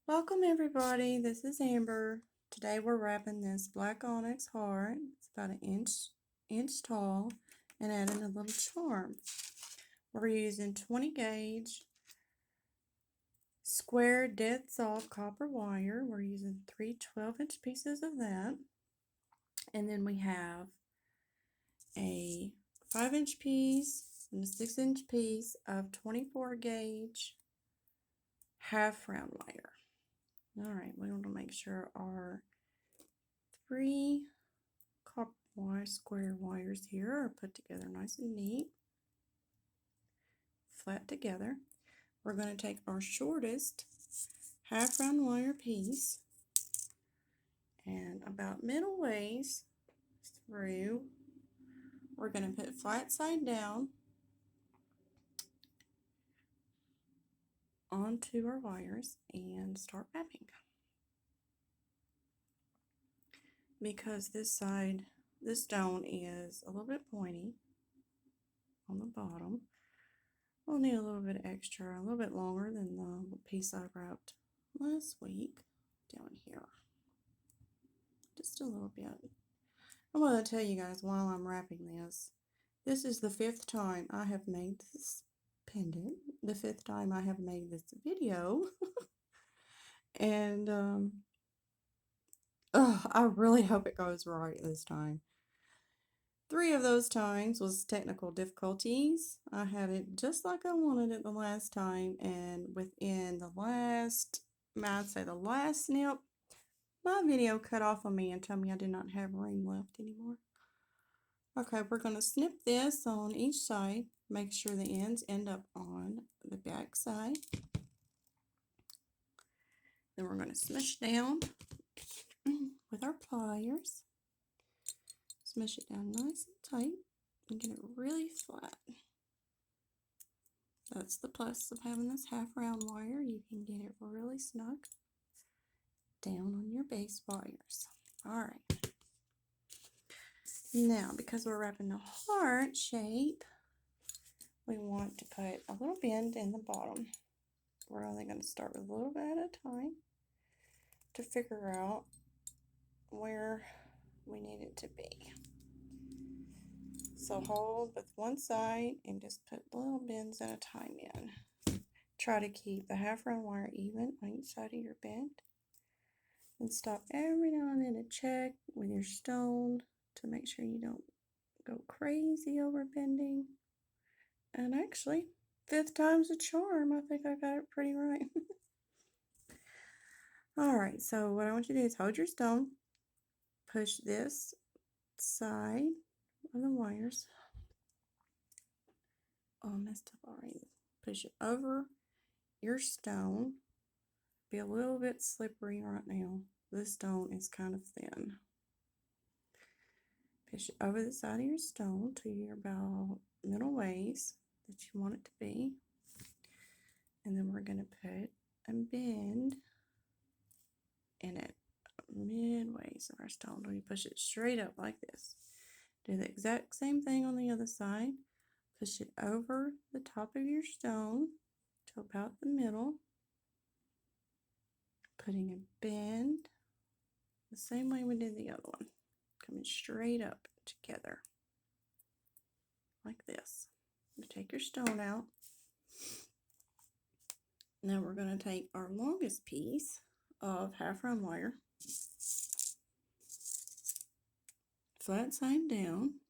Welcome everybody, this is Amber. Today we're wrapping this black onyx heart. It's about an inch tall and adding a little charm. We're using 20 gauge square dead soft copper wire. We're using 3 12-inch pieces of that. And then we have a 5-inch piece and a 6-inch piece of 24 gauge half round wire. Alright, we want to make sure our 3 copper wire square wires here are put together nice and neat, flat together. We're going to take our shortest half round wire piece and about middle ways through, we're going to put flat side down onto our wires and start wrapping. Because this stone is a little bit pointy on the bottom, we'll need a little bit extra, a little bit longer than the piece I wrapped last week down here. Just a little bit. I want to tell you guys while I'm wrapping this, this is the 5th time I have made this pendant, the 5th time I have made this video, and I really hope it goes right this time. 3 of those times was technical difficulties. I had it just like I wanted it the last time, and within the last, I'd say the last snip, my video cut off on me and told me I did not have room left anymore. Okay, we're going to snip this on each side. Make sure the ends end up on the back side. Then we're going to smush down with our pliers. Smush it down nice and tight and get it really flat. That's the plus of having this half round wire. You can get it really snug down on your base wires. Alright. Now, because we're wrapping the heart shape, we want to put a little bend in the bottom. We're only going to start with a little bit at a time to figure out where we need it to be. So hold with one side and just put little bends at a time in. Try to keep the half round wire even on each side of your bend. And stop every now and then to check with your stone to make sure you don't go crazy over bending. And actually, 5th time's a charm. I think I got it pretty right. Alright, so what I want you to do is hold your stone, push this side of the wires. Oh, messed up already. Push it over your stone. Be a little bit slippery right now. This stone is kind of thin. Push it over the side of your stone to your about middle ways that you want it to be. And then we're going to put a bend in it midways of our stone. We push it straight up like this. Do the exact same thing on the other side. Push it over the top of your stone to about the middle, putting a bend the same way we did the other one, coming straight up together like this. You take your stone out. Now we're going to take our longest piece of half round wire, flat side down.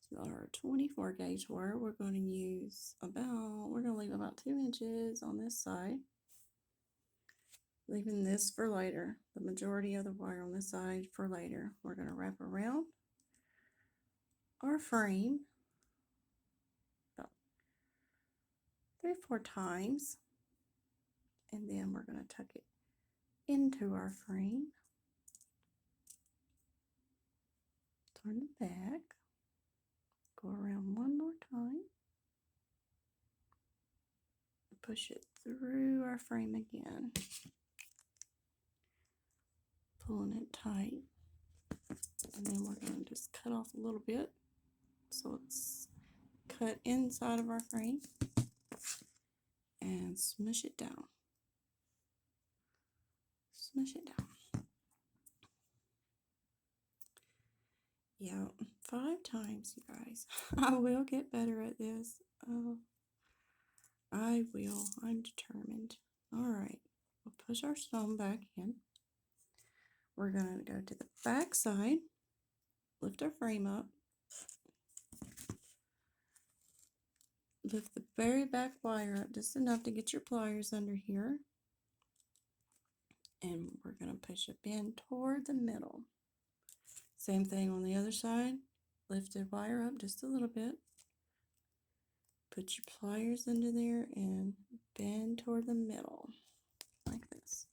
So our 24 gauge wire, we're going to leave about 2 inches on this side, leaving this for later, the majority of the wire on this side for later. We're going to wrap around our frame about 3 or 4 times, and then we're going to tuck it into our frame, turn the back, go around one more time, push it through our frame again, pulling it tight, and then we're going to just cut off a little bit so it's cut inside of our frame and smush it down. Smush it down. Yeah, 5 times, you guys. I will get better at this. I will. I'm determined. All right. We'll push our stone back in. We're going to go to the back side. Lift our frame up. Lift the very back wire up just enough to get your pliers under here. And we're going to push it bend toward the middle. Same thing on the other side. Lift the wire up just a little bit. Put your pliers under there and bend toward the middle, like this.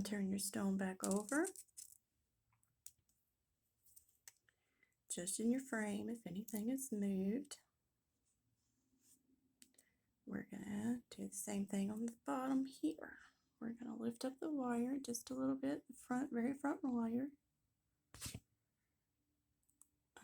Turn your stone back over. Just in your frame if anything is moved. We're going to do the same thing on the bottom here. We're going to lift up the wire just a little bit, the very front wire,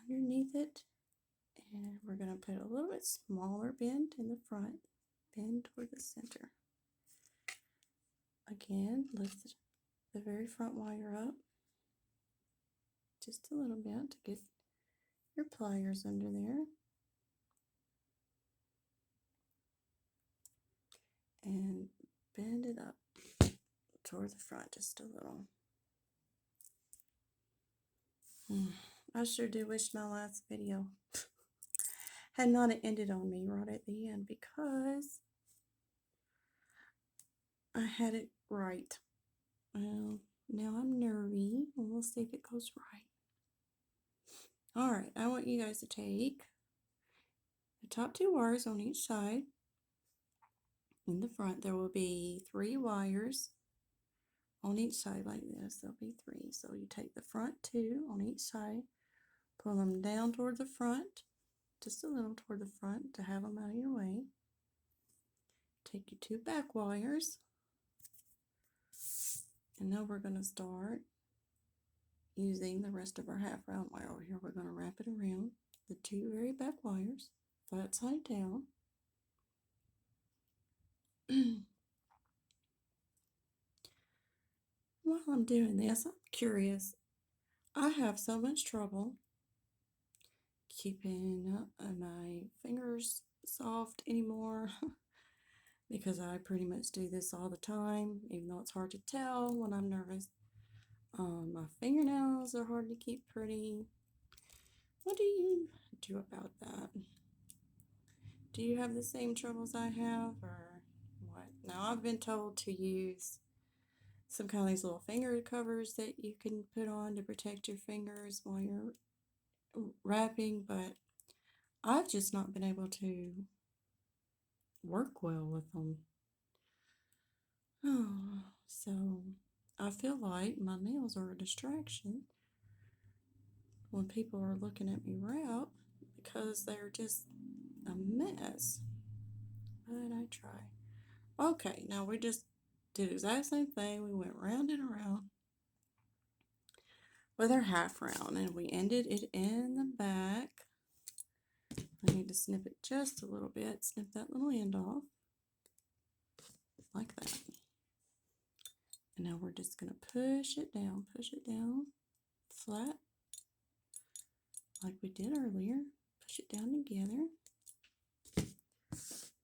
underneath it, and we're going to put a little bit smaller bend in the front, bend toward the center. Again, lift the very front wire up just a little bit to get your pliers under there. And bend it up toward the front just a little. I sure do wish my last video had not ended on me right at the end, because I had it right. Well, now I'm nervy, and we'll see if it goes right. All right, I want you guys to take the top 2 wires on each side. In the front, there will be 3 wires on each side like this. There'll be 3. So you take the front 2 on each side, pull them down toward the front, just a little toward the front to have them out of your way. Take your 2 back wires, and now we're going to start using the rest of our half round wire over here. We're going to wrap it around the 2 very back wires, flat side down. While I'm doing this, I'm curious. I have so much trouble keeping my fingers soft anymore because I pretty much do this all the time, even though it's hard to tell when I'm nervous. My fingernails are hard to keep pretty. What do you do about that? Do you have the same troubles I have, or what? Now, I've been told to use some kind of these little finger covers that you can put on to protect your fingers while you're wrapping, but I've just not been able to work well with them. Oh, so I feel like my nails are a distraction when people are looking at me wrap, because they're just a mess. But I try. Okay, now we just did the exact same thing. We went round and around with our half round, and we ended it in the back. I need to snip it just a little bit, snip that little end off, like that. And now we're just going to push it down flat, like we did earlier. Push it down together.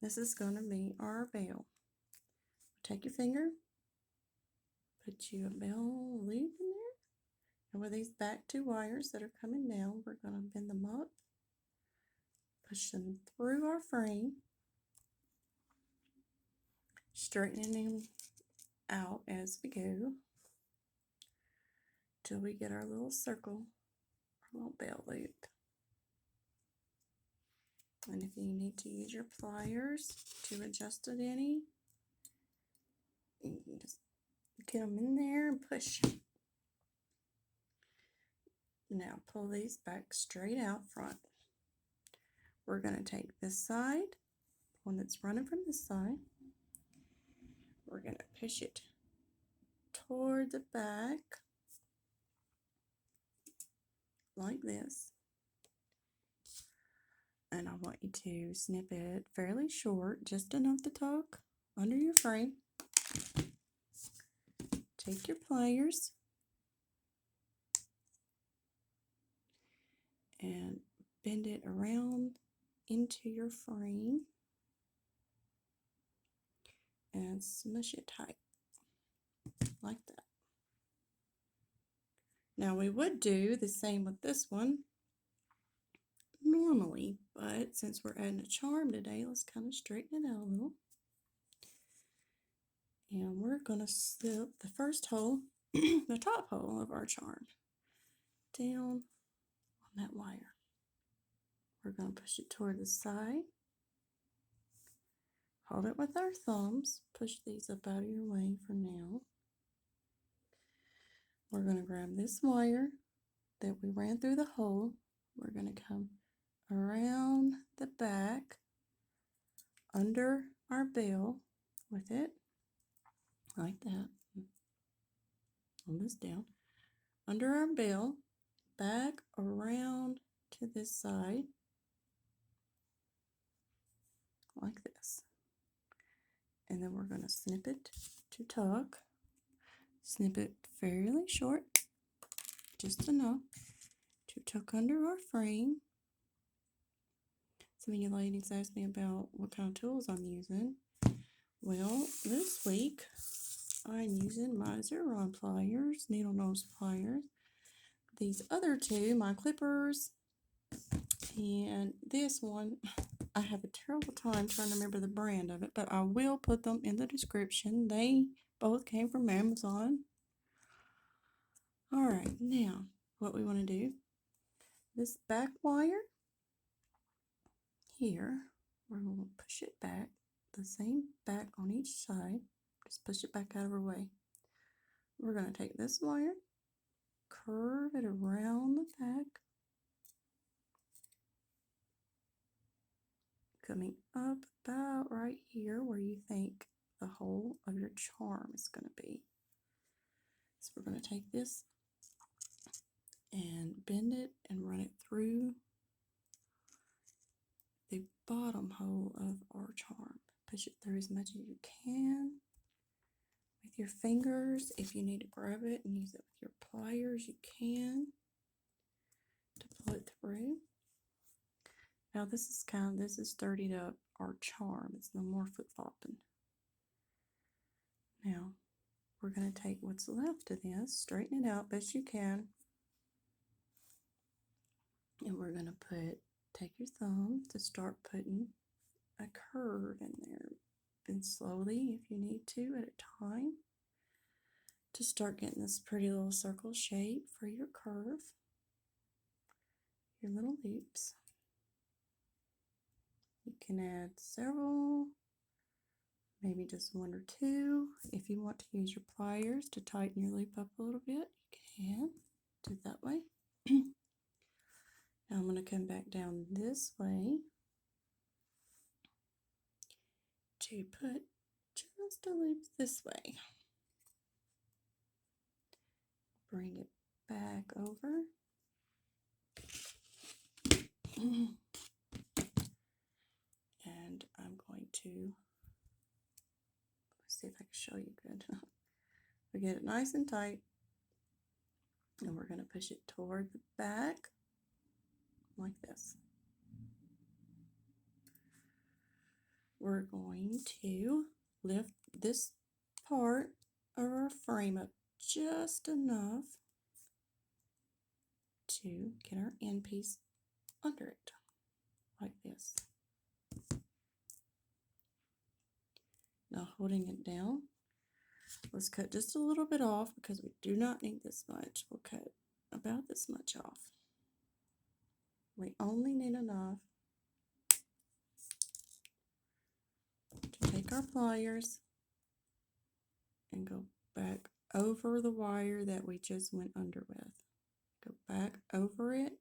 This is going to be our bell. Take your finger, put you a bell loop in there, and with these back 2 wires that are coming down, we're going to bend them up, push them through our frame, straightening them out as we go till we get our little circle, our little bell loop. And if you need to use your pliers to adjust it any, you can just get them in there and push. Now pull these back straight out front. We're going to take this side, one that's running from this side. We're going to push it toward the back like this. And I want you to snip it fairly short, just enough to tuck under your frame. take your pliers and bend it around into your frame and smush it tight like that. Now we would do the same with this one normally, but since we're adding a charm today, let's kind of straighten it out a little. And we're going to slip the first hole, the top hole of our charm, down on that wire. We're going to push it toward the side. Hold it with our thumbs. Push these up out of your way for now. We're going to grab this wire that we ran through the hole. We're going to come around the back under our bell with it, like that. Hold this down. Under our bell, back around to this side, like this. And then we're going to snip it to tuck. Snip it fairly short, just enough to tuck under our frame. Some of you ladies asked me about what kind of tools I'm using. Well, this week I'm using my Xeron pliers, needle nose pliers. These other two, my clippers, and this one, I have a terrible time trying to remember the brand of it, but I will put them in the description. They both came from Amazon. All right, now what we want to do, this back wire here, we're going to push it back, the same back on each side, just push it back out of our way. We're going to take this wire, curve it around the back, coming up about right here where you think the hole of your charm is going to be. So we're going to take this and bend it and run it through the bottom hole of our charm. Push it through as much as you can with your fingers. If you need to grab it and use it with your pliers, you can to pull it through. Now this is dirtied up our charm. It's no more flip flopping. Now we're going to take what's left of this, straighten it out best you can, and we're going to take your thumb to start putting a curve in there. Bend slowly if you need to at a time to start getting this pretty little circle shape for your curve, your little loops. You can add several, maybe just one or two. If you want to use your pliers to tighten your loop up a little bit, you can do it that way. Now I'm going to come back down this way to put just a loop this way. Bring it back over. And I'm going to see if I can show you good. We get it nice and tight, and we're going to push it toward the back like this. We're going to lift this part of our frame up just enough to get our end piece under it, like this. Now holding it down, let's cut just a little bit off because we do not need this much. We'll cut about this much off. We only need enough to take our pliers and go back over the wire that we just went under with. Go back over it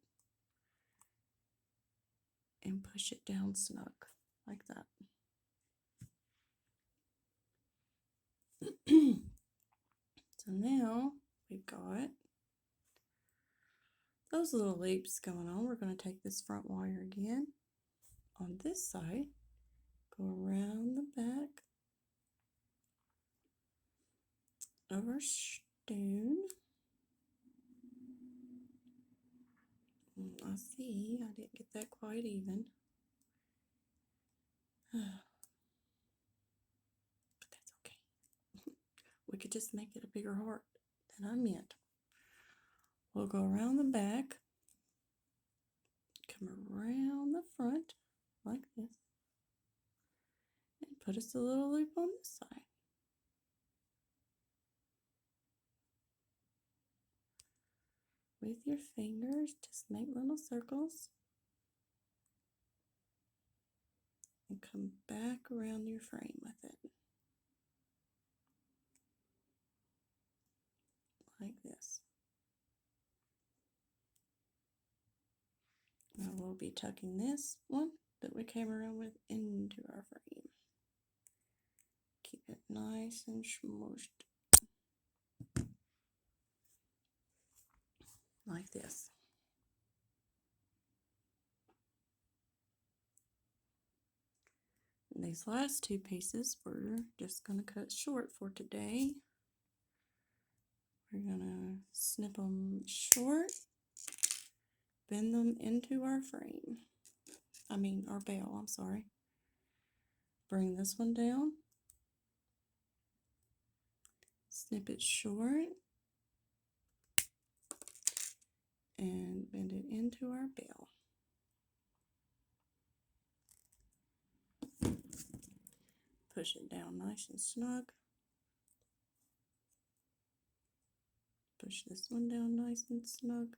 and push it down snug like that. So now we've got those little loops going on. We're going to take this front wire again on this side, go around the back of our stone. I see, I didn't get that quite even. But that's okay. We could just make it a bigger heart than I meant. We'll go around the back, come around the front like this, and put us a little loop on this side. With your fingers, just make little circles and come back around your frame with it. Like this. Now we'll be tucking this one that we came around with into our frame. Keep it nice and smooshed. Like this. And these last two pieces we're just going to cut short for today. We're going to snip them short, bend them into our frame. Our bell, I'm sorry. Bring this one down, snip it short, and bend it into our bell. Push it down nice and snug. Push this one down nice and snug.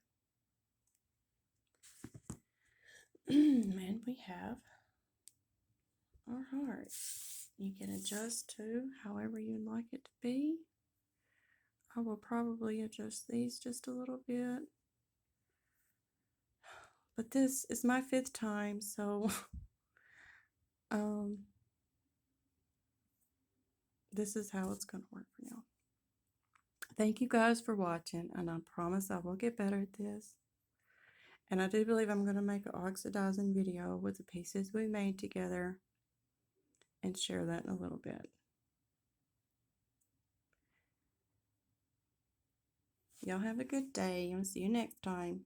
And we have our heart. You can adjust to however you'd like it to be. I will probably adjust these just a little bit. But this is my 5th time, so this is how it's going to work for now. Thank you guys for watching, and I promise I will get better at this. And I do believe I'm going to make an oxidizing video with the pieces we made together and share that in a little bit. Y'all have a good day, and see you next time.